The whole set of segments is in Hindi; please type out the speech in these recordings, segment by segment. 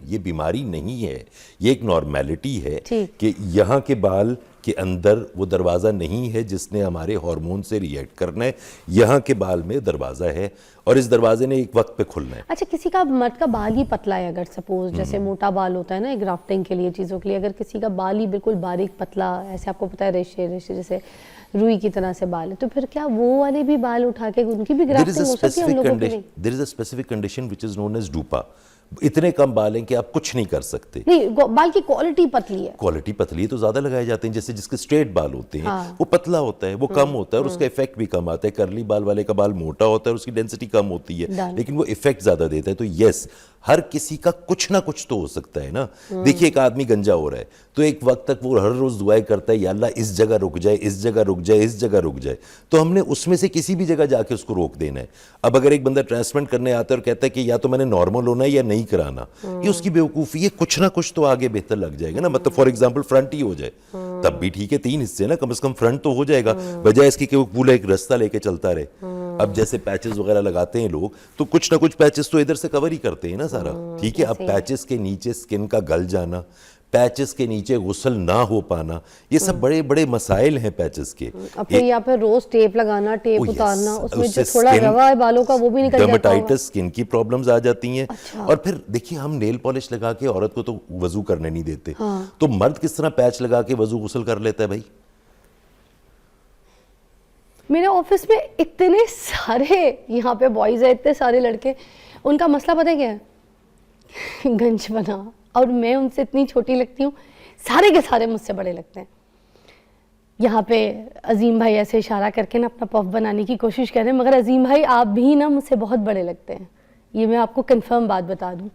ये बीमारी नहीं है, ये एक नॉर्मेलिटी है कि यहाँ के बाल के अंदर वो दरवाज़ा नहीं है जिसने हमारे हार्मोन से रिएक्ट करना है, यहाँ के बाल में दरवाज़ा है और इस दरवाजे ने एक वक्त पे खुलना है। अच्छा, किसी का मर्द का बाल ही पतला है, अगर सपोज जैसे मोटा बाल होता है ना ग्राफ्टिंग के लिए चीज़ों के लिए, अगर किसी का बाल ही बिल्कुल बारीक पतला, ऐसे आपको पता है रेशे रेशे जैसे रुई की तरह से बाल है, तो फिर क्या वो वाले भी बाल उठा के उनकी भी ग्राफ्टिंग हो सकती है हम लोगों के लिए? There is a specific condition which is known as DUPA. इतने कम बाल हैं कि आप कुछ नहीं कर सकते। नहीं, बाल की क्वालिटी पतली है। क्वालिटी पतली है तो ज्यादा लगाए जाते हैं, जैसे जिसके स्ट्रेट बाल होते हैं वो पतला होता है, वो कम होता है और उसका इफेक्ट भी कम आता है। कर्ली बाल वाले का बाल मोटा होता है और उसकी डेंसिटी कम होती है लेकिन वो इफेक्ट ज्यादा देता है। तो यस, हर किसी का कुछ ना कुछ तो हो सकता है ना। देखिए, एक आदमी गंजा हो रहा है तो एक वक्त तक वो हर रोज दुआएं करता है, या अल्लाह इस जगह रुक जाए, इस जगह रुक जाए, इस जगह रुक जाए, तो हमने उसमें से किसी भी जगह जाके उसको रोक देना है। अब अगर एक बंदा ट्रांसप्लांट करने आता है और कहता है कि या तो मैंने नॉर्मल होना है या नहीं कराना, ये उसकी बेवकूफ़ी है। कुछ ना कुछ तो आगे बेहतर लग जाएगा ना। मतलब फॉर एग्जाम्पल फ्रंट ही हो जाए तब भी ठीक है, 3 हिस्से ना, कम से कम फ्रंट तो हो जाएगा, बजाय इसकी कि वो पूरा एक रास्ता लेके चलता रहे। अब जैसे पैचेस वगैरह लगाते हैं लोग तो कुछ ना कुछ पैचेस तो इधर से कवर ही करते हैं ना सारा, ठीक है। अब पैचेस के नीचे स्किन का गल जाना, पैचेस के नीचे गुस्ल ना हो पाना, ये सब बड़े बड़े मसाइल हैं पैचेस के। अब फिर यहाँ पे रोज टेप लगाना, टेप उतारना, उसमें जो थोड़ा रवा है बालों का वो भी निकल जाता है। डर्मेटाइटिस, स्किन की प्रॉब्लम्स आ जाती हैं। अच्छा। और फिर देखिए, हम नेल पॉलिश लगा के औरत को तो वजू करने नहीं देते, तो मर्द किस तरह पैच लगा के वजू गुस्ल कर लेता है भाई? मेरे ऑफिस में इतने सारे यहाँ पे बॉयज है, इतने सारे लड़के, उनका मसला पता है क्या है? गंज बना। और मैं उनसे इतनी छोटी लगती हूँ, सारे के सारे मुझसे बड़े लगते हैं। यहाँ पे अजीम भाई ऐसे इशारा करके ना अपना पफ बनाने की कोशिश कर रहे हैं, मगर अजीम भाई आप भी ना मुझसे बहुत बड़े लगते हैं, ये मैं आपको कंफर्म बात बता दूँ।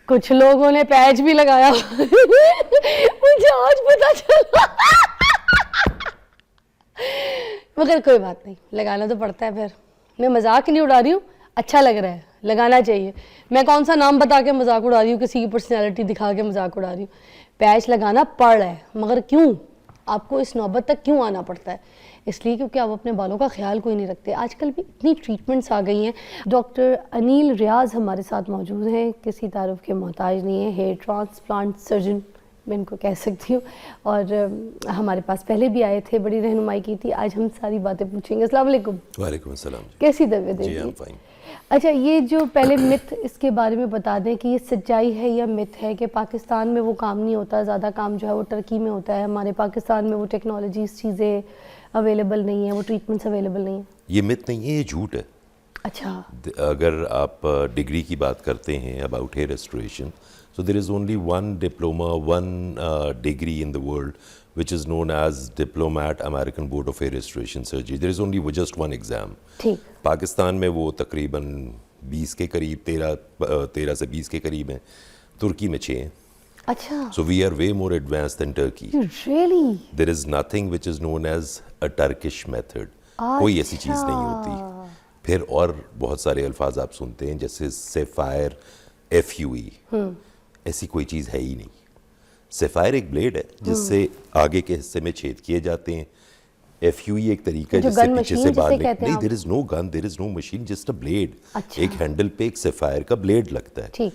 कुछ लोगों ने पैच भी लगाया मुझे आज पता चला मगर कोई बात नहीं, लगाना तो पड़ता है। फिर मैं मजाक नहीं उड़ा रही हूँ, अच्छा लग रहा है, लगाना चाहिए। मैं कौन सा नाम बता के मजाक उड़ा रही हूँ, किसी की पर्सनैलिटी दिखा के मजाक उड़ा रही हूँ? पैच लगाना पड़ रहा है, मगर क्यों आपको इस नौबत तक क्यों आना पड़ता है? इसलिए क्योंकि आप अपने बालों का ख्याल कोई नहीं रखते। आजकल भी इतनी ट्रीटमेंट्स आ गई हैं। डॉक्टर अनिल रियाज हमारे साथ मौजूद हैं, किसी तारुफ के मोहताज नहीं है, हेयर ट्रांसप्लांट सर्जन मैं इनको कह सकती हूँ, और हमारे पास पहले भी आए थे, बड़ी रहनुमाई की थी। आज हम सारी बातें पूछेंगे। अस्सलाम वालेकुम। वालेकुम अस्सलाम। कैसी तबीयत है? अच्छा, ये जो पहले मिथ इसके बारे में बता दें कि ये सच्चाई है या मिथ है कि पाकिस्तान में वो काम नहीं होता, ज़्यादा काम जो है वो टर्की में होता है, हमारे पाकिस्तान में वो टेक्नोलॉजीज चीज़ें अवेलेबल नहीं है, वो ट्रीटमेंट्स अवेलेबल नहीं है? ये मिथ नहीं है, ये झूठ है। अच्छा। अगर आप डिग्री की बात करते हैं about hair restoration, so there is only one diploma, one degree in the world which is known as Diplomat American Board of Hair Restoration Surgery. There is only just one exam. ठीक। पाकिस्तान में वो तकरीबन 20 के करीब, 13 से 20 के करीब हैं, तुर्की में 6 हैं। अच्छा। So we are way more advanced than Turkey. Really? There is nothing which is known as a Turkish method. कोई ऐसी चीज़ नहीं होती। फिर और बहुत सारे अल्फाज आप सुनते हैं जैसे सेफायर, FUE, ऐसी कोई चीज़ है ही नहीं। सेफायर एक ब्लेड है जिससे आगे के हिस्से में छेद किए जाते हैं। FUE एक तरीका है जिससे पीछे से बाल नहीं, there is no gun, there is no machine, just a blade. एक हैंडल पे एक सेफायर का ब्लेड लगता है। ठीक।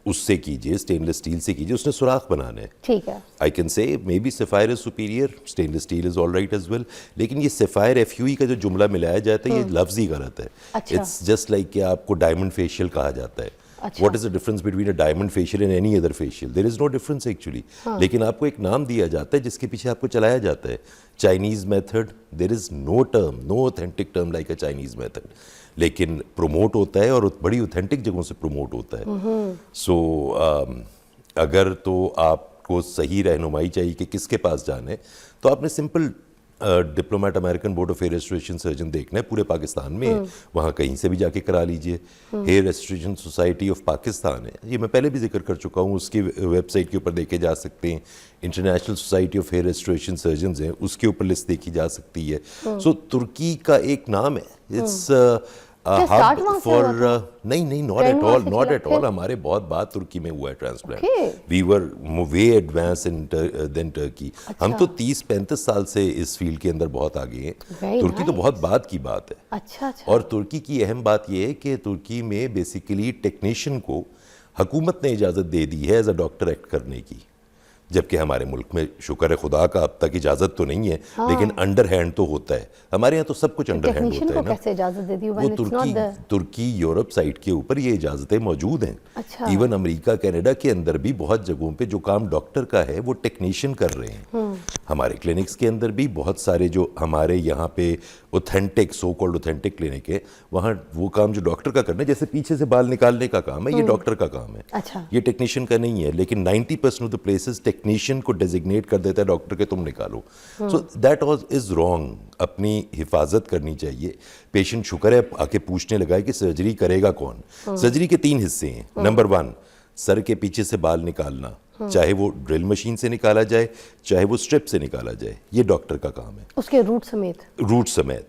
उससे कीजिए, स्टेनलेस स्टील से कीजिए, उसने सुराख बनाना है। ठीक है। I can say maybe sapphire is superior, stainless steel is all right as well, लेकिन ये सेफायर FUE का जो जुमला मिलाया जाता है ये लफ्ज़ ही गलत है। इट्स जस्ट लाइक कि आपको डायमंड फेशियल कहा जाता है। What is the difference between a diamond facial and any other facial? There is no difference actually. लेकिन आपको एक नाम दिया जाता है जिसके पीछे आपको चलाया जाता है। Chinese method, there is no term, no authentic term like a Chinese method. लेकिन प्रमोट होता है और बड़ी ऑथेंटिक जगहों से प्रमोट होता है। सो अगर तो आपको सही रहनुमाई चाहिए कि किसके पास जाना है, तो आपने simple diplomate American board of hair restoration surgeon देखना है, पूरे पाकिस्तान में वहाँ कहीं से भी जाके करा लीजिए। Hair restoration society of Pakistan है, ये मैं पहले भी जिक्र कर चुका हूँ, उसकी वेबसाइट के ऊपर देखे जा सकते हैं। International society of hair restoration surgeon हैं, उसके ऊपर लिस्ट देखी जा सकती है। सो तुर्की का एक नाम है, इट्स start वहाँ से हुआ था? नहीं नहीं, नॉट Trend एट वहाँ ऑल, से नॉट चला एट फिर? ऑल। हमारे बहुत बात तुर्की में हुआ है transplant. Okay. We were way advance in than Turkey. हम तो 30-35 साल से इस फील्ड के अंदर बहुत आगे हैं। Very तुर्की तो nice. बहुत बात की बात है। अच्छा अच्छा। और तुर्की की अहम बात यह है कि तुर्की में बेसिकली टेक्नीशियन को हुकूमत ने इजाज़त दे दी है एज अ डॉक्टर एक्ट करने की, जबकि हमारे मुल्क में शुक्र है खुदा का अब तक इजाज़त तो नहीं है, लेकिन अंडर हैंड तो होता है। हमारे यहाँ तो सब कुछ अंडर हैंड टेक्नीशियन होता को है ना। कैसे इजाजत दे दी वो when it's not the तुर्की यूरोप साइड के ऊपर ये इजाज़तें मौजूद हैं। अच्छा। इवन अमेरिका कनाडा के अंदर भी बहुत जगहों पे जो काम डॉक्टर का है वो टेक्नीशियन कर रहे हैं। हमारे क्लिनिक्स के अंदर भी बहुत सारे जो हमारे यहाँ पे authentic so called authentic clinic है, वहाँ वो काम जो डॉक्टर का करना है, जैसे पीछे से बाल निकालने का काम है, ये डॉक्टर का काम है। अच्छा। ये टेक्नीशियन का नहीं है, लेकिन 90% ऑफ द प्लेसेस टेक्नीशियन को डेजिग्नेट कर देता है डॉक्टर के, तुम निकालो। So that was is wrong. अपनी हिफाजत करनी चाहिए। पेशेंट शुक्र है आके पूछने लगा है कि सर्जरी करेगा कौन। सर्जरी के 3 हिस्से हैं। नंबर 1, सर के पीछे से बाल निकालना, चाहे वो ड्रिल मशीन से निकाला जाए, चाहे वो स्ट्रिप से निकाला जाए, ये डॉक्टर का काम है, उसके रूट समेत। रूट समेत।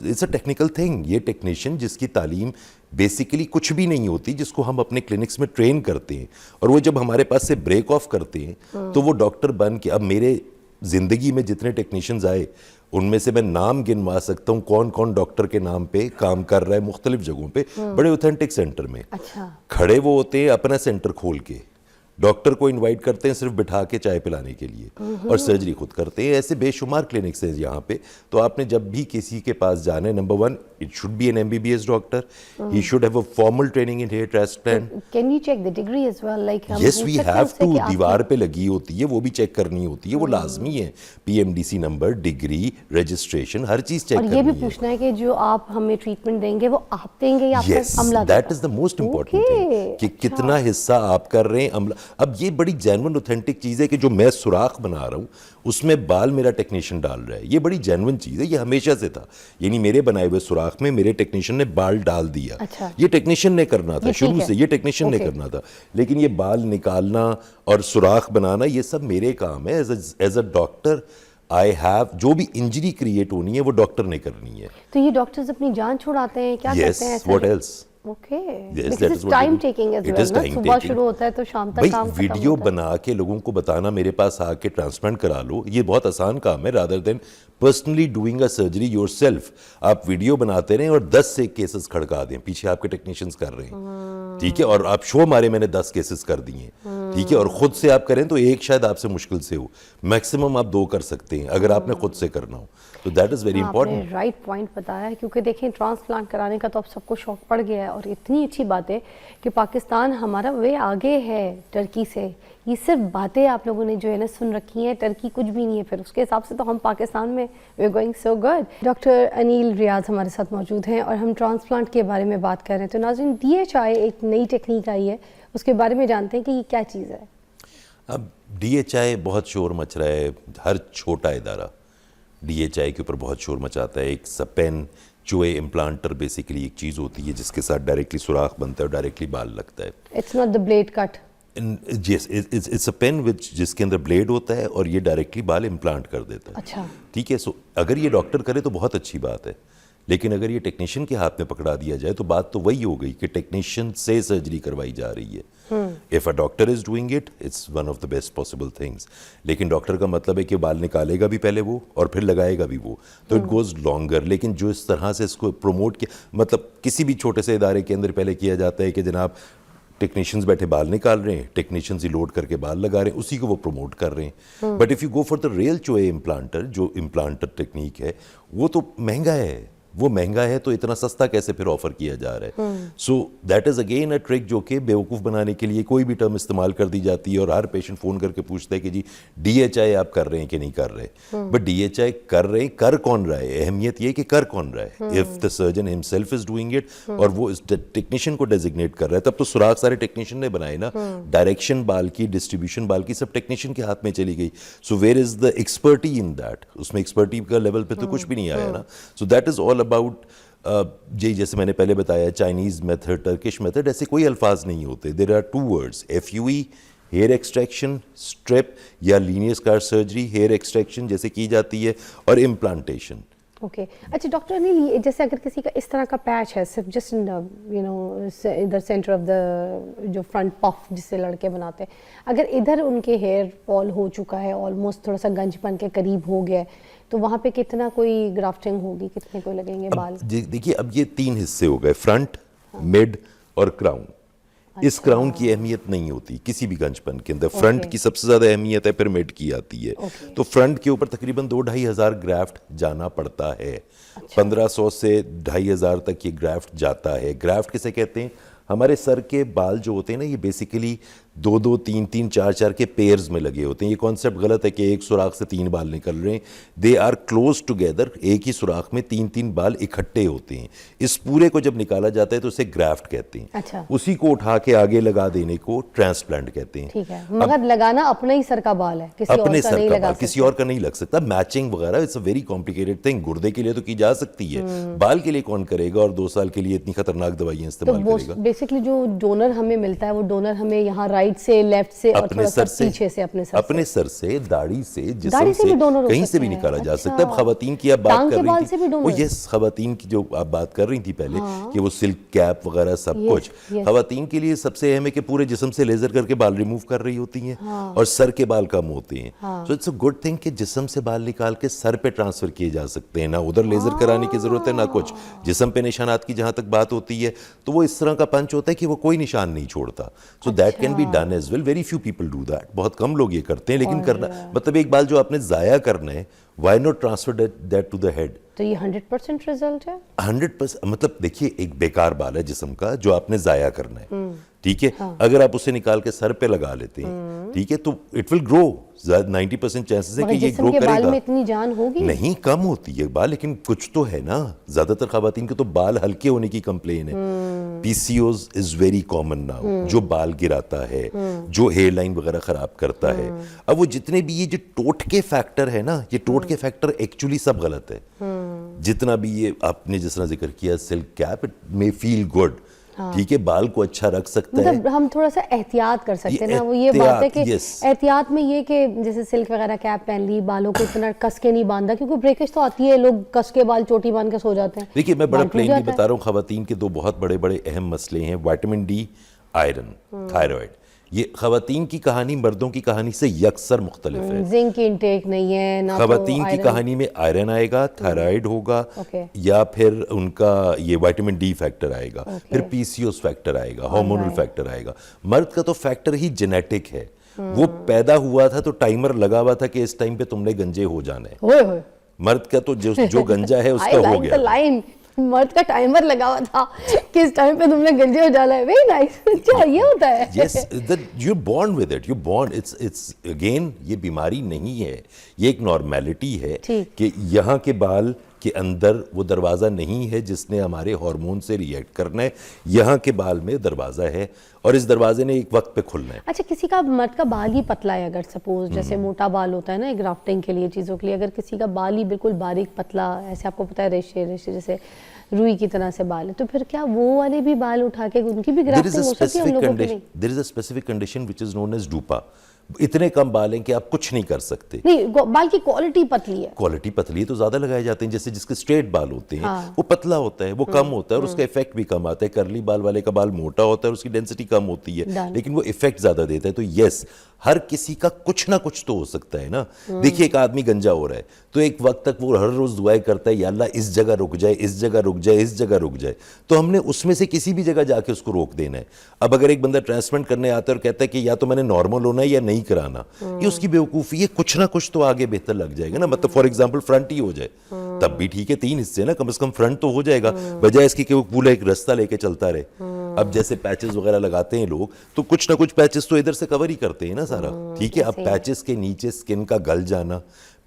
It's a technical thing. ये टेक्नीशियन जिसकी तालीम बेसिकली कुछ भी नहीं होती, जिसको हम अपने क्लिनिक्स में ट्रेन करते हैं, और वो जब हमारे पास से ब्रेक ऑफ करते हैं तो वो डॉक्टर बन के, अब मेरे ज़िंदगी में जितने टेक्नीशियंस आए उनमें से मैं नाम गिनवा सकता हूँ कौन कौन डॉक्टर के नाम पे काम कर रहा है मुख्तलिफ जगहों पे, बड़े ऑथेंटिक सेंटर में। अच्छा। खड़े वो होते हैं अपना सेंटर खोल के, डॉक्टर को इनवाइट करते हैं सिर्फ बिठा के चाय पिलाने के लिए, और सर्जरी खुद करते हैं। ऐसे बेशुमार क्लिनिक्स हैं यहाँ पे। तो आपने जब भी किसी के पास जाना है, number 1 it should be an MBBS doctor, he should have a formal training in hair transplant. Can you check the degree as well, like हम यस पूछ वी सकते हैं हैव उससे टू, कि आपने- दीवार पे लगी होती है वो भी चेक करनी होती है, वो लाजमी है। PMDC नंबर, डिग्री, रजिस्ट्रेशन, हर चीज चेक और करनी ये भी है। पूछना है कि जो आप हमें ट्रीटमेंट देंगे वो आप देंगे या आपका यस, अमला दैट देगा? Is the most important Okay, thing कि अच्छा। कितना हिस्सा आप कर रहे हैं अमला। अब ये बड़ी जेन्युइन ऑथेंटिक चीज है कि जो मैं सुराख बना रहा हूँ उसमें बाल मेरा टेक्नीशियन डाल रहा है, ये बड़ी जेन्युइन चीज है। ये हमेशा से था, यानी मेरे बनाए हुए सुराख में मेरे टेक्नीशियन ने बाल डाल दिया। अच्छा। ये टेक्नीशियन ने करना था ये शुरू ठीक है। से, ये टेक्नीशियन ने Okay. करना था, लेकिन ये बाल निकालना और सुराख बनाना ये सब मेरे काम है। As a doctor I have, जो भी इंजरी क्रिएट होनी है वो डॉक्टर ने करनी है। तो ये डॉक्टर्स अपनी जान छुड़ाते हैं, क्या यस, करते हैं ऐसा? What else? Okay, Yes, because that it's is what time we do. Taking as It well is ना, time सुबह taking. शुरू होता है तो शाम तक भाई काम खत्म वीडियो होता है। बना के लोगों को बताना मेरे पास आके ट्रांसप्लांट करा लो, ये बहुत आसान काम है, rather than personally doing a surgery yourself. आप वीडियो बनाते रहें और 10 से केसेस खड़का दें, पीछे आपके टेक्नीशियंस कर रहे हैं, ठीक है, और आप शो मारे मैंने 10 केसेस कर दिए, ठीक है, और खुद से आप करें तो एक शायद आपसे मुश्किल से हो, मैक्सिमम आप 2 कर सकते हैं अगर आपने खुद से करना हो। तो दैट इज वेरी इंपॉर्टेंट। आपने राइट पॉइंट बताया है, क्योंकि देखें ट्रांसप्लांट कराने का तो अब सबको शौक पड़ गया है, और इतनी अच्छी बात है कि पाकिस्तान हमारा वे आगे है टर्की से। ये सिर्फ बातें आप लोगों ने जो है ना सुन रखी हैं, टर्की कुछ भी नहीं है, फिर उसके हिसाब से तो हम पाकिस्तान में we are going so good. Doctor Anil Riyaz हमारे साथ मौजूद हैं और हम ट्रांसप्लांट के बारे में बात कर रहे हैं। तो नाज़रीन, DHI एक नई टेक्निक आई है, उसके बारे में जानते हैं कि ये क्या चीज़ है। अब DHI बहुत शोर मच रहा है, हर छोटा इदारा DHI के ऊपर बहुत शोर मचाता है। एक सपेन चोए इम्प्लांटर बेसिकली एक चीज़ होती है जिसके साथ डायरेक्टली सुराख बनता है और डायरेक्टली बाल लगता है। It's not the blade cut. Yes, it's a pen which जिसके अंदर ब्लेड होता है और ये डायरेक्टली बाल इम्प्लांट कर देता है। अच्छा। ठीक है, सो अगर ये डॉक्टर करे तो बहुत अच्छी बात है, लेकिन अगर ये टेक्नीशियन के हाथ में पकड़ा दिया जाए तो बात तो वही हो गई कि टेक्नीशियन से सर्जरी करवाई जा रही है। If a doctor is doing it, it's one of the best possible things. लेकिन डॉक्टर का मतलब है कि बाल निकालेगा भी पहले वो और फिर लगाएगा भी वो, तो इट गोज लॉन्गर। लेकिन जो इस तरह से इसको प्रमोट किया, मतलब किसी भी छोटे से इदारे के अंदर पहले किया जाता है कि जनाब टेक्नीशियंस बैठे बाल निकाल रहे हैं, टेक्नीशियंस ही लोड करके बाल लगा रहे हैं, उसी को वो प्रमोट कर रहे हैं। But if you go for the real चोए इम्प्लांटर, जो इम्प्लांटर टेक्निक है, वो तो महंगा है। वो महंगा है तो इतना सस्ता कैसे फिर ऑफर किया जा रहा है? So that is again a trick जो कि बेवकूफ़ बनाने के लिए कोई भी टर्म इस्तेमाल कर दी जाती है, और हर पेशेंट फ़ोन करके पूछता है कि जी DHI आप कर रहे हैं कि नहीं कर रहे। बट DHI कर रहे हैं, कर कौन रहा है? अहमियत ये कि कर कौन रहा है। If the surgeon himself is doing it और वो इस टेक्नीशियन को डेजिग्नेट कर रहा है, तब तो सुराख सारे टेक्नीशियन ने बनाए ना। डायरेक्शन बाल की, डिस्ट्रीब्यूशन बाल की सब टेक्नीशियन के हाथ में चली गई। So where is the expertise in that? उसमें एक्सपर्टी का लेवल पे तो कुछ भी नहीं आया ना। So that is all about जी, जैसे मैंने पहले बताया, चाइनीज़ मेथड, टर्किश मेथड, ऐसे कोई अल्फाज नहीं होते। There are 2 words, FUE hair extraction, strip या linear scar surgery hair extraction जैसे की जाती है, और इम्प्लांटेशन ओके अच्छा डॉक्टर अनिल, ये जैसे अगर किसी का इस तरह का पैच है सिर्फ जस्ट यू नो इधर सेंटर ऑफ द जो फ्रंट पफ जिससे लड़के बनाते हैं, अगर इधर उनके हेयर फॉल हो चुका है ऑलमोस्ट थोड़ा सा गंजपन के करीब हो गया है, तो वहाँ पे कितना कोई ग्राफ्टिंग होगी, कितने कोई लगेंगे बाल? देखिए अब ये 3 हिस्से हो गए, फ्रंट, मिड और क्राउन। इस क्राउन की अहमियत नहीं होती किसी भी गंजपन के अंदर। फ्रंट की सबसे ज्यादा अहमियत है, फिर मिड की आती है। तो फ्रंट के ऊपर तकरीबन 2-2.5 हज़ार ग्राफ्ट जाना पड़ता है। 1500 से 2.5 हज़ार तक ये ग्राफ्ट जाता है। ग्राफ्ट किसे कहते हैं? हमारे सर के बाल जो होते हैं ना, ये बेसिकली 2-2, 3-3, 4-4 के पेयर्स में लगे होते हैं। ये कॉन्सेप्ट गलत है कि एक सुराख से 3 बाल निकल रहे हैं। दे आर क्लोज टुगेदर, एक ही सुराख में 3-3 बाल इकट्ठे होते हैं। इस पूरे को जब निकाला जाता है तो उसे ग्राफ्ट कहते हैं। अच्छा। उसी को उठा के आगे लगा देने को ट्रांसप्लांट कहते हैं। ठीक है, मगर लगाना अपने ही सर का बाल है, किसी और अपने का सर नहीं का लगा बाल किसी और का नहीं लग सकता। मैचिंग वगैरह it's a very complicated thing. गुर्दे के लिए तो की जा सकती है, बाल के लिए कौन करेगा? और 2 साल के लिए इतनी खतरनाक दवाइयां तो इस्तेमाल वो करेगा। बेसिकली जो डोनर हमें मिलता है वो डोनर हमें यहाँ राइट से लेफ्ट से और अपने थोड़ा सा सर से, पीछे से अपने सर से, दाढ़ी से, जिस्म दाढ़ी से से, भी donor हो कहीं से सकते भी हैं। निकाला जा अच्छा। सकता है। अब खवातीन की आप बात टांग कर के रही बाल थी, से भी donor वो है? यस, खवातीन की जो आप बात कर रही थी पहले कि वो सिल्क कैप वगैरह सब Yes, कुछ yes. खवातीन के लिए सबसे अहम है कि पूरे जिस्म से लेजर करके बाल रिमूव कर रही होती हैं और सर के बाल कम होते हैं। So it's a good thing कि जिस्म से बाल निकाल के सर पे ट्रांसफर किए जा सकते हैं। ना उधर लेजर कराने की जरूरत है ना कुछ। जिस्म पे निशानात की जहां तक बात होती है तो वो इस तरह का पंच होता है कि वो कोई निशान नहीं छोड़ता। So that can be done as well. Very few people do that. बहुत कम लोग ये करते हैं, लेकिन करना मतलब एक बाल जो आपने जाया करना है, why not transfer that to the head? तो ये 100% रिजल्ट है? 100% मतलब देखिए, एक बेकार बाल है जिस्म का जो आपने जाया करना है, ठीक है। अगर आप उसे निकाल के सर पे लगा लेते हैं, ठीक है, तो इट विल ग्रो। 90% चांसेस है कि ये जिस्म ग्रो के बाल करेगा। में इतनी जान होगी? नहीं, कम होती है बाल, लेकिन कुछ तो है ना। ज्यादातर खवातीन के तो बाल हल्के होने की कंप्लेन है। PCOS is very common now, जो बाल गिराता है, जो हेयर लाइन वगैरह खराब करता है। अब वो जितने भी ये जो टोटके फैक्टर है ना, ये टोटके फैक्टर एक्चुअली सब गलत है। जितना भी ये आपने जिस तरह जिक्र किया, silk cap, it may feel good, ठीक है, बाल को अच्छा रख सकता है। मतलब हम थोड़ा सा एहतियात कर सकते हैं ना। वो ये बात है कि एहतियात में ये कि जैसे सिल्क वगैरह कैप पहन ली, बालों को इतना कस के नहीं बांधा, क्योंकि ब्रेकेज तो आती है, लोग कस के बाल चोटी बांध के सो जाते हैं। देखिए, मैं बड़ा बाल टूट प्लेनली जाता है। बता रहा हूँ, खवातीन के 2 बहुत बड़े बड़े अहम मसले हैं, विटामिन डी, आयरन, थायराइड। ये खवातीन की कहानी मर्दों की कहानी से यकसर मुख्तलिफ है। जिंक की इंटेक नहीं है ना, खवातीन की कहानी में आयरन आएगा, थायराइड होगा, या फिर उनका ये विटामिन डी फैक्टर आएगा, फिर पीसीओएस फैक्टर आएगा, हार्मोनल फैक्टर आएगा। मर्द का तो फैक्टर ही जेनेटिक है। वो पैदा हुआ था तो टाइमर लगा हुआ था कि इस टाइम पे तुमने गंजे हो जाना है। होए होए। मर्द का तो जो गंजा है उसका हो गया। लाइन मर्द का टाइमर लगा हुआ था किस टाइम पे तुमने गंजे हो जाना है। Very nice. अच्छा, ये होता है। Yes, that you're born with it. You're born. It's again, ये बीमारी नहीं है, ये एक नॉर्मेलिटी है कि यहाँ के बाल के अंदर वो दरवाज़ा नहीं है जिसने हमारे हार्मोन से रिएक्ट करना है। यहाँ के बाल में दरवाज़ा है और इस दरवाजे ने एक वक्त पे खुलना है। अच्छा, किसी का मर्द का बाल ही पतला है, अगर सपोज जैसे मोटा बाल होता है ना ग्राफ्टिंग के लिए, चीज़ों के लिए, अगर किसी का बाल ही बिल्कुल बारीक पतला, ऐसे आपको पता है रेशे रेशे जैसे रुई की तरह से बाल है, तो फिर क्या वो वाले भी बाल उठा के उनकी भी ग्राफ्टिंग हो सकती है? हम लोगों की नहीं। There is a specific condition which is known as डूपा। इतने कम बाल हैं कि आप कुछ नहीं कर सकते। नहीं, बाल की क्वालिटी पतली है। क्वालिटी पतली है तो ज्यादा लगाए जाते हैं। जैसे जिसके स्ट्रेट बाल होते हैं, वो पतला होता है, वो कम होता है और उसका इफेक्ट भी कम आता है। करली बाल वाले का बाल मोटा होता है और उसकी डेंसिटी कम होती है, लेकिन वो इफेक्ट ज्यादा देता है। तो यस, हर किसी का कुछ ना कुछ तो हो सकता है ना। देखिए, एक आदमी गंजा हो रहा है तो एक वक्त तक वो हर रोज दुआएं करता है, या अल्लाह इस जगह रुक जाए, इस जगह रुक जाए, इस जगह रुक जाए। तो हमने उसमें से किसी भी जगह जाके उसको रोक देना है। अब अगर एक बंदा ट्रांसप्लांट करने आता है और कहता है कि या तो मैंने नॉर्मल होना है या नहीं कराना, ये उसकी बेवकूफ़ी है। कुछ ना कुछ तो आगे बेहतर लग जाएगा ना। मतलब फॉर एग्जाम्पल फ्रंट ही हो जाए तब भी ठीक है, 3 हिस्से ना, कम से कम फ्रंट तो हो जाएगा, बजाय इसके कि वो पूरा एक रास्ता लेके चलता रहे। अब जैसे पैचेस वगैरह लगाते हैं लोग, तो कुछ ना कुछ पैचेस तो इधर से कवर ही करते हैं ना सारा, ठीक है। अब पैचेस के नीचे स्किन का गल जाना,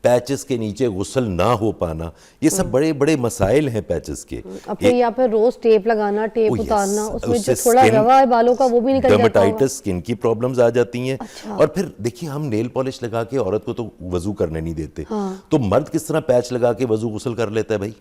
पैचेस के नीचे गुस्ल ना हो पाना, ये सब बड़े बड़े मसाइल हैं पैचेस के। अब फिर यहाँ पे रोज टेप लगाना, टेप उतारना, उसमें जो थोड़ा रवा है बालों का वो भी निकल जाता होगा। डर्मेटाइटिस, स्किन की प्रॉब्लम्स आ जाती हैं। और फिर देखिए, हम नेल पॉलिश लगा के औरत को तो वजू करने नहीं देते, तो मर्द किस तरह पैच लगा के वजू गुस्ल कर लेता है भाई?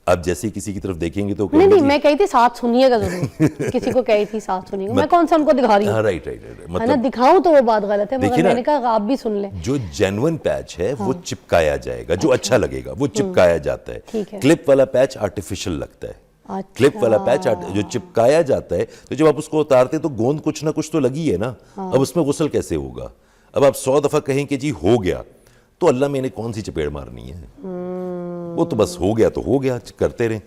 अब जैसे किसी की तरफ देखेंगे तो नहीं कहेंगे मैं कही थी साथ सुनिएगा जरूर किसी को कही थी साथ सुनिएगा, मैं कौन सा उनको दिखा रही हूँ, राइट, है ना, मतलब दिखाऊं तो वो बात गलत है, देखिए मगर ना, मैंने कहा आप भी सुन ले। जो जेन्युइन पैच है वो चिपकाया जाएगा, जो अच्छा लगेगा वो चिपकाया जाता है। ठीक है। क्लिप वाला पैच आर्टिफिशियल लगता है। अच्छा। क्लिप वाला पैच जो चिपकाया जाता है, तो जब आप उसको उतारते हैं तो गोंद कुछ ना कुछ तो लगी है ना, अब उसमें गुस्ल कैसे होगा? अब आप 100 दफा कहें कि जी हो गया, तो अल्लाह मैंने कौन सी चपेड़ मारनी है? वो तो बस हो गया तो हो गया, करते रहें।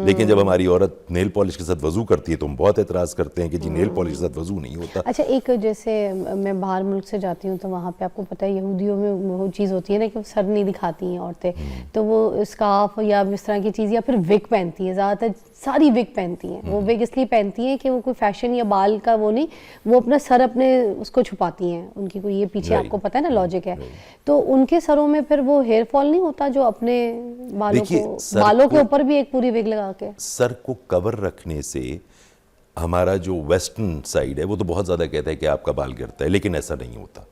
लेकिन जब हमारी औरत नेल पॉलिश के साथ वजू करती है तो हम बहुत एतराज करते हैं कि जी नेल पॉलिश के साथ वजू नहीं होता। अच्छा, एक जैसे मैं बाहर मुल्क से जाती हूँ तो वहाँ पे आपको पता है यहूदियों में वो चीज़ होती है ना कि वो सर नहीं दिखाती हैं औरतें, तो वो स्कार्फ या इस तरह की चीज़ या फिर विग पहनती हैं, ज़्यादातर सारी विग पहनती हैं। वो विग इसलिए पहनती हैं कि वो कोई फैशन या बाल का वो नहीं, वो अपना सर अपने उसको छुपाती हैं, उनकी कोई ये पीछे Right. आपको पता है ना लॉजिक है। तो उनके सरों में फिर वो हेयर फॉल नहीं होता जो अपने बालों देखिए, को, सर बालों के को- ऊपर भी एक पूरी विग लगा के? सर को कवर रखने से हमारा जो वेस्टर्न साइड है वो तो बहुत ज़्यादा कहता है कि आपका बाल गिरता है, लेकिन ऐसा नहीं होता।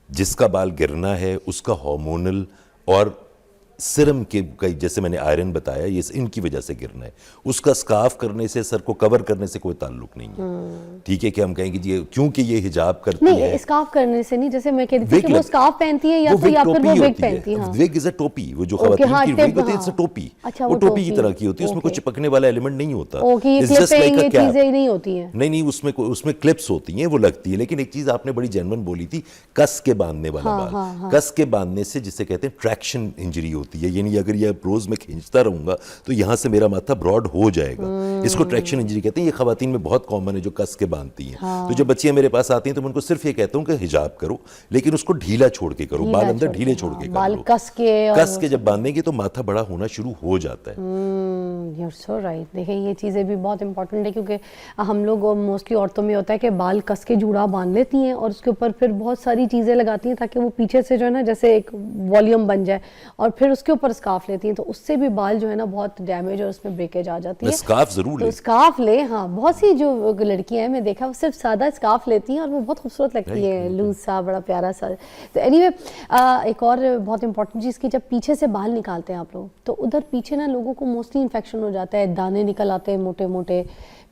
जिसका बाल गिरना है उसका हार्मोनल और सिरम के जैसे मैंने आयरन बताया, ये इनकी वजह से गिरना है। उसका स्कार्फ करने से, सर को कवर करने से कोई ताल्लुक नहीं है। ठीक है कि हम कहेंगे जी क्योंकि ये हिजाब करती नहीं, है। स्कार्फ करने से नहीं, जैसे मैं कहती थी विग कि वो लग- स्कार्फ पहनती है या वो फिर विग या फिर टोपी वो विग होती पहनती है। है। हाँ। विग इज अ टोपी, वो जो ओके, खवातीन हाँ, की टिप, विग होती है, हाँ। इट्स अ टोपी। अच्छा, वो वो टोपी की टोपी। तरह की होती है, उसमें कोई ओके। चिपकने वाला एलिमेंट नहीं होता। ओके, ये It's just like a ये cap. चीजें ही नहीं होती हैं। नहीं, उसमें क्लिप्स होती हैं, वो लगती है। लेकिन एक चीज आपने बड़ी जेन्युइन बोली थी, कस के बांधने वाला बाल। कस के बांधने से जिसे कहते हैं ट्रैक्शन इंजरी होती है, यानी अगर ये रोज में खींचता रहूंगा तो यहाँ से मेरा माथा ब्रॉड हो जाएगा। इसको ट्रैक्शन इंजरी कहते हैं। ये खवातीन में बहुत कॉमन है जो कस के बांधती हैं। तो जब बच्चियां मेरे पास आती हैं तो मैं उनको सिर्फ ये कहता हूँ कि हिजाब करो, लेकिन उसको ढीला छोड़ के करो, बाल अंदर ढीले छोड़ के बाल करो। कस के और कस के जब बांधेंगे तो माथा बड़ा होना शुरू हो जाता है। You are so right. देखिए, ये चीज़ें भी बहुत इंपॉर्टेंट है क्योंकि हम लोग मोस्टली औरतों में होता है कि बाल कस के जूड़ा बांध लेती हैं और उसके ऊपर फिर बहुत सारी चीज़ें लगाती हैं ताकि वो पीछे से जो है ना जैसे एक वॉल्यूम बन जाए, और फिर उसके ऊपर स्कार्फ लेती हैं, तो उससे भी बाल जो है ना बहुत डैमेज और उसमें ब्रेकेज आ जाती है। स्कार्फ जरूर तो ले। स्कार्फ ले, हाँ, बहुत सी जो लड़कियां हैं मैं देखा वो सिर्फ सादा स्कार्फ लेती हैं और वो बहुत खूबसूरत लगती है, लूज सा, बड़ा प्यारा सा। तो एनीवे, एक और बहुत इंपॉर्टेंट चीज़ कि जब पीछे से बाल निकालते हैं आप लोग, तो उधर पीछे ना लोगों को मोस्टली इन्फेक्शन हो जाता है, दाने निकल आते हैं मोटे मोटे,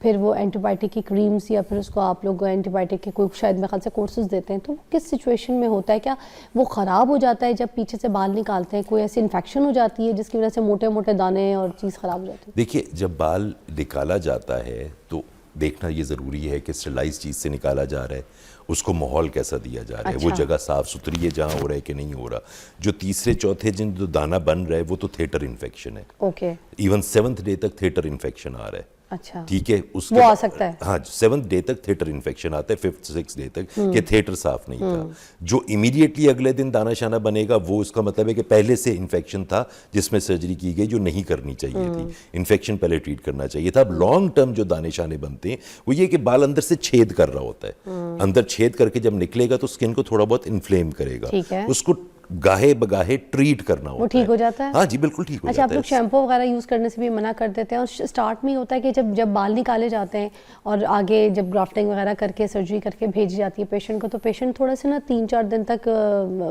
फिर वो एंटीबायोटिक की क्रीम्स या फिर उसको आप लोग एंटीबायोटिक के कोई शायद मेरे ख्याल से कोर्सेज देते हैं, तो किस सिचुएशन में होता है? क्या वो ख़राब हो जाता है जब पीछे से बाल निकालते हैं? कोई ऐसी इन्फेक्शन हो जाती है जिसकी वजह से मोटे मोटे दाने और चीज़ ख़राब हो जाती है? देखिए, जब बाल निकाला जाता है तो देखना ये ज़रूरी है कि स्टरलाइज चीज़ से निकाला जा रहा है, उसको माहौल कैसा दिया जा रहा है, वो अच्छा। जगह साफ सुथरी है जहाँ हो रहा है कि नहीं हो रहा। जो तीसरे चौथे दिन जो दाना बन रहा है वो तो थिएटर इन्फेक्शन है। ओके, इवन 7th डे तक थिएटर इन्फेक्शन आ रहा है। अच्छा, ठीक है, उसके वो आ सकता है। हाँ, 7th डे तक थिएटर इन्फेक्शन आता है, 5th 6th डे तक कि थिएटर साफ नहीं था। जो इमीडिएटली अगले दिन दाना शाना बनेगा वो उसका मतलब है कि पहले से इन्फेक्शन था जिसमें सर्जरी की गई, जो नहीं करनी चाहिए थी। इन्फेक्शन पहले ट्रीट करना चाहिए था। अब लॉन्ग टर्म जो दाने शाने बनते हैं वो ये कि बाल अंदर से छेद कर रहा होता है, अंदर छेद करके जब निकलेगा तो स्किन को थोड़ा बहुत इन्फ्लेम करेगा, ठीक है। उसको गाहे बगाहे ट्रीट करना होता है। वो ठीक हो जाता है? हाँ जी, बिल्कुल ठीक हो अच्छा, आप जाता लोग है। शैम्पू वगैरह यूज़ करने से भी मना कर देते हैं, और स्टार्ट में ही होता है कि जब बाल निकाले जाते हैं और आगे जब ग्राफ्टिंग वगैरह करके सर्जरी करके भेजी जाती है पेशेंट को, तो पेशेंट थोड़ा सा ना 3-4 दिन तक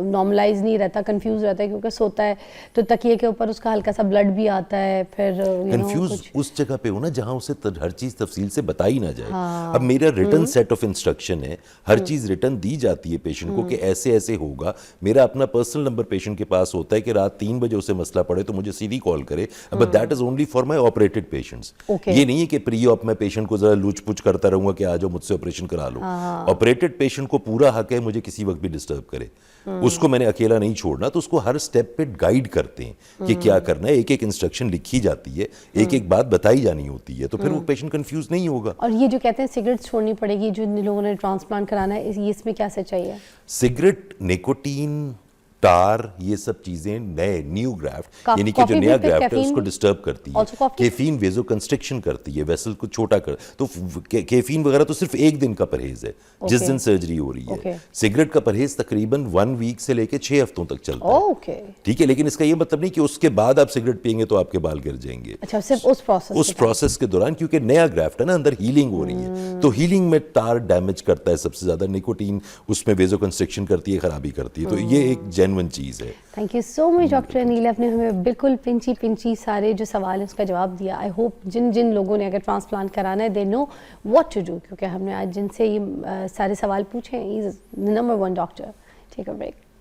नॉर्मलाइज नहीं रहता, कंफ्यूज रहता है, क्योंकि सोता है तो तकिए के ऊपर उसका हल्का सा ब्लड भी आता है, फिर कंफ्यूज उस जगह पे हो ना जहां उसे हर चीज तफसील से बताई ना जाए। अब मेरा रिटन सेट ऑफ इंस्ट्रक्शन है, हर चीज रिटन दी जाती है पेशेंट को कि ऐसे ऐसे होगा। मेरा अपना पर्सनल नंबर पेशेंट के पास होता है कि रात 3 बजे उसे मसला पड़े तो मुझे सीधी कॉल करे, but that is only for my operated patients. Okay. ये नहीं है कि प्री ऑप मैं पेशेंट को जरा लूच पुच करता रहूंगा कि आ जाओ मुझसे ऑपरेशन करा लो। ऑपरेटेड पेशेंट को पूरा हक है मुझे किसी वक्त भी डिस्टर्ब करे, उसको मैंने अकेला नहीं छोड़ना, तो उसको हर स्टेप पे गाइड करते हैं कि क्या करना है। एक एक इंस्ट्रक्शन लिखी जाती है, एक एक बात बताई जानी होती है, तो फिर वो पेशेंट कंफ्यूज नहीं होगा। और ये जो कहते हैं सिगरेट छोड़नी पड़ेगी जो लोगों ने ट्रांसप्लांट कराना है, ये इसमें क्या सच्चाई है? सिगरेट, निकोटीन, टार, ये सब चीजें नए न्यू ग्राफ्ट यानी कि जो कॉफी नया भी ग्राफ्ट है कैफीन उसको भी? डिस्टर्ब करती है। Also coffee? कैफीन वेजो कंस्ट्रिक्शन करती है, वेसल को छोटा कर, तो कैफीन वगैरह तो सिर्फ एक दिन का परहेज है जिस Okay. दिन सर्जरी हो रही है। Okay. सिगरेट का परहेज तकरीबन 1 वीक से लेके 6 हफ्तों तक चलता है। ओके, ठीक है, लेकिन इसका ये मतलब नहीं कि उसके बाद आप सिगरेट पियेंगे तो आपके बाल गिर जाएंगे। अच्छा, सिर्फ उस प्रोसेस उस प्रोसेस के दौरान, क्योंकि नया ग्राफ्ट है ना, अंदर हीलिंग हो रही है, तो हीलिंग में टार डैमेज करता है सबसे ज्यादा। निकोटीन उसमें वेजो कंस्ट्रिक्शन करती है, खराबी करती है। तो ये एक जेन्युइन चीज़ है। Thank you so much doctor Anil, आपने हमें बिल्कुल पिंची पिंची सारे जो सवाल हैं उसका जवाब दिया। आई होप जिन जिन लोगों ने अगर ट्रांसप्लांट कराना है they know what to do, क्योंकि हमने आज जिनसे ये सारे सवाल पूछे हैं, he is number 1 doctor. Take a break.